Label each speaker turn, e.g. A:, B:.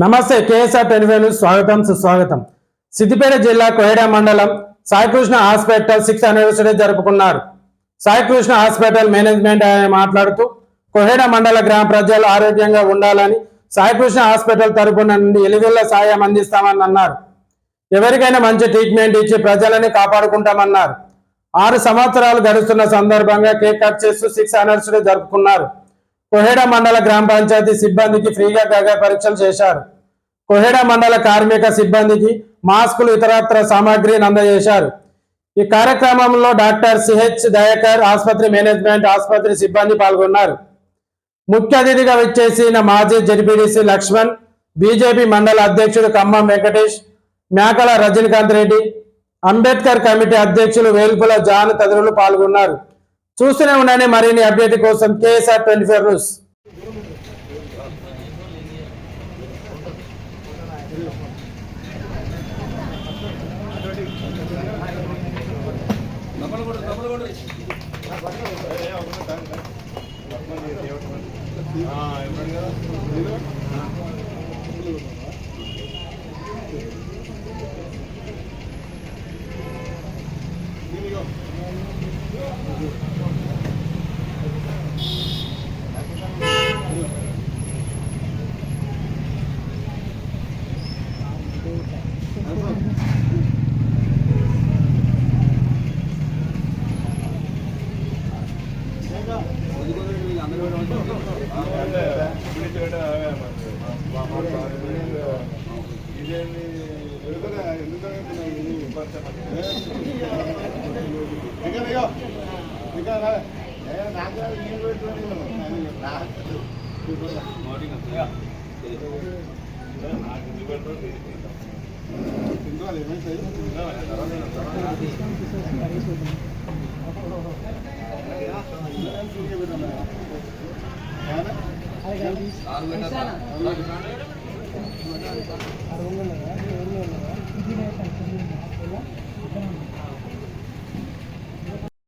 A: నమస్తే KSR 25 news స్వాగతం సుస్వాగతం. సిద్దిపేట జిల్లా కోహెడ మండలం సాయికృష్ణ హాస్పిటల్ 6th యానివర్సరీ జరుపుకున్నారు. సాయికృష్ణ హాస్పిటల్ మేనేజ్మెంట్ మాట్లాడుతూ కోహెడ మండల గ్రామ ప్రజలు ఆరోగ్యంగా ఉండాలని సాయికృష్ణ హాస్పిటల్ తరపున నుండి ఎలివెల్ల సాయం అందిస్తామని అన్నారు. ఎవరికైనా మంచి ట్రీట్మెంట్ ఇచ్చి ప్రజలని కాపాడుకుంటామన్నారు. 6 సంవత్సరాలు గడుస్తున్న సందర్భంగా కేక్ కట్ చేస్తూ 6th యానివర్సరీ జరుపుకున్నారు. కోహెడ మండల గ్రామ పంచాయతీ సిబ్బందికి ఫ్రీగా గగ పరీక్షలు చేశారు. కోహెడ మండల కార్మిక సిబ్బందికి మాస్కులు ఇతరత్ర సామాగ్రిని అందజేశారు. ఈ కార్యక్రమంలో డాక్టర్ సిహెచ్ దయాకర్, ఆసుపత్రి మేనేజ్మెంట్, ఆసుపత్రి సిబ్బంది పాల్గొన్నారు. ముఖ్య అతిథిగా విచ్చేసిన మాజీ జెడ్పీటీసీ లక్ష్మణ్, బీజేపీ మండల అధ్యక్షుడు ఖమ్మం వెంకటేష్, మేకల రజనీకాంత్ రెడ్డి, అంబేద్కర్ కమిటీ అధ్యక్షులు వేల్పుల జాన్ తదితరులు పాల్గొన్నారు. చూస్తూనే ఉండండి మరిన్ని అప్డేట్ కోసం కేఎస్ఆర్ 24 న్యూస్.